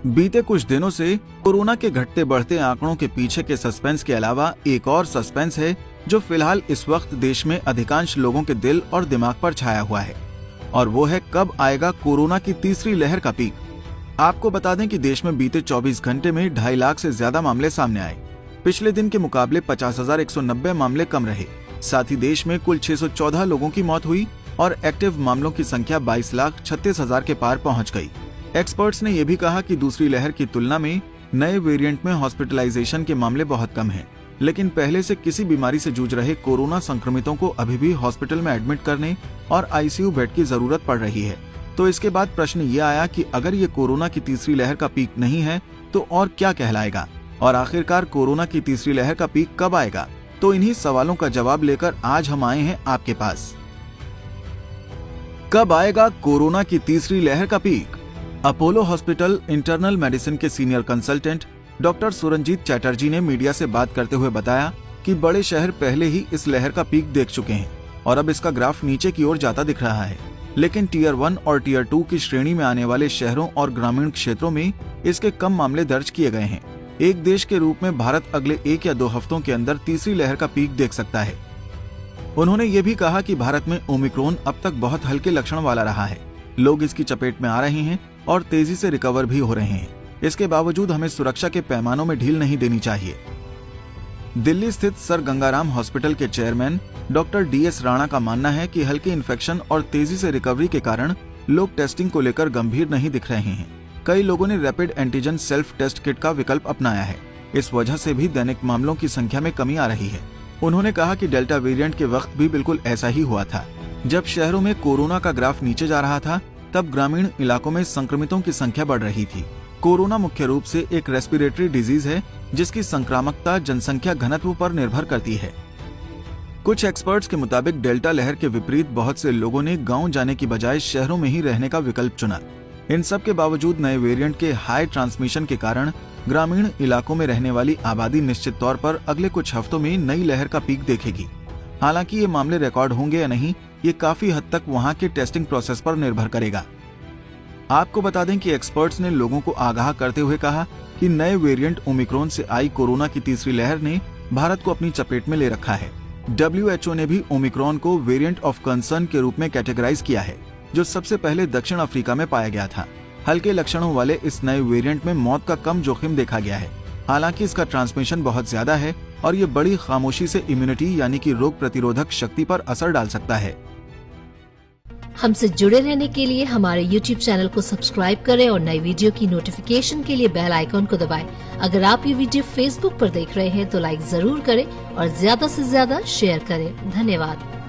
बीते कुछ दिनों से कोरोना के घटते बढ़ते आंकड़ों के पीछे के सस्पेंस के अलावा एक और सस्पेंस है जो फिलहाल इस वक्त देश में अधिकांश लोगों के दिल और दिमाग पर छाया हुआ है, और वो है कब आएगा कोरोना की तीसरी लहर का पीक। आपको बता दें कि देश में बीते 24 घंटे में 2.5 लाख से ज्यादा मामले सामने आए। पिछले दिन के मुकाबले 50,190 मामले कम रहे। साथ ही देश में कुल 614 लोगों की मौत हुई और एक्टिव मामलों की संख्या 22,36,000 के पार पहुंच गई। एक्सपर्ट्स ने यह भी कहा कि दूसरी लहर की तुलना में नए वेरिएंट में हॉस्पिटलाइजेशन के मामले बहुत कम हैं, लेकिन पहले से किसी बीमारी से जूझ रहे कोरोना संक्रमितों को अभी भी हॉस्पिटल में एडमिट करने और आईसीयू बेड की जरूरत पड़ रही है। तो इसके बाद प्रश्न ये आया कि अगर ये कोरोना की तीसरी लहर का पीक नहीं है तो और क्या कहलाएगा, और आखिरकार कोरोना की तीसरी लहर का पीक कब आएगा। तो इन्हीं सवालों का जवाब लेकर आज हम आए हैं आपके पास। कब आएगा कोरोना की तीसरी लहर का peak? Apollo hospital internal medicine के senior consultant doctor Suranjit Chatterjee ने मीडिया से बात करते हुए बताया कि बड़े शहर पहले ही इस लहर का पीक देख चुके हैं और अब इसका ग्राफ नीचे की ओर जाता दिख रहा है, लेकिन टियर 1 और टियर 2 की श्रेणी में आने वाले शहरों और ग्रामीण क्षेत्रों में इसके कम मामले दर्ज किए गए हैं। एक देश के रूप में भारत अगले 1 या 2 हफ्तों के अंदर तीसरी लहर का पीक देख सकता है। उन्होंने ये भी कहा कि भारत में ओमिक्रॉन अब तक बहुत हल्के लक्षण वाला रहा है, लोग इसकी चपेट में आ रहे हैं और तेजी से रिकवर भी हो रहे हैं। इसके बावजूद हमें सुरक्षा के पैमानों में ढील नहीं देनी चाहिए। दिल्ली स्थित सर गंगाराम हॉस्पिटल के चेयरमैन डॉक्टर DS राणा का मानना है कि हल्के इन्फेक्शन और तेजी से रिकवरी के कारण लोग टेस्टिंग को लेकर गंभीर नहीं दिख रहे हैं। कई लोगों ने rapid antigen self test kit का विकल्प अपनाया है। इस वजह से भी दैनिक मामलों की संख्या में कमी आ रही है। उन्होंने कहा कि डेल्टा वेरिएंट के वक्त भी बिल्कुल ऐसा ही हुआ था। जब शहरों में कोरोना का ग्राफ नीचे जा रहा था, तब ग्रामीण इलाकों में संक्रमितों की संख्या बढ़ रही थी। कोरोना मुख्य रूप से एक रेस्पिरेटरी डिजीज है जिसकी संक्रामकता जनसंख्या घनत्व पर निर्भर करती है। कुछ एक्सपर्ट्स के मुताबिक डेल्टा लहर के विपरीत बहुत से लोगों ने गांव जाने की बजाय शहरों में ही रहने का विकल्प चुना। इन सब के बावजूद नए वेरिएंट के हाई ट्रांसमिशन के कारण ग्रामीण इलाकों में रहने वाली आबादी निश्चित तौर पर अगले कुछ हफ्तों में नई लहर का पीक देखेगी। हालांकि ये मामले रिकॉर्ड होंगे या नहीं, ये काफी हद तक वहां के टेस्टिंग प्रोसेस पर निर्भर करेगा। आपको बता दें कि एक्सपर्ट्स ने लोगों को आगाह करते हुए कहा कि नए वेरिएंट ओमिक्रॉन से आई कोरोना की तीसरी लहर ने भारत को अपनी चपेट में ले रखा है। WHO ने भी ओमिक्रॉन को वेरिएंट ऑफ कंसर्न के रूप में कैटेगराइज किया है, जो सबसे पहले दक्षिण अफ्रीका में पाया गया था। हल्के लक्षणों वाले इस नए वेरिएंट में मौत का कम जोखिम देखा गया है। हालांकि इसका ट्रांसमिशन बहुत ज्यादा है और ये बड़ी खामोशी से इम्यूनिटी यानी कि रोग प्रतिरोधक शक्ति पर असर डाल सकता है। हमसे जुड़े रहने के लिए हमारे YouTube चैनल को सब्सक्राइब करें और नई वीडियो की नोटिफिकेशन के लिए बेल आइकॉन को दबाएं। अगर आप ये वीडियो Facebook पर देख रहे हैं तो लाइक जरूर करें और ज्यादा से ज्यादा शेयर करें। धन्यवाद।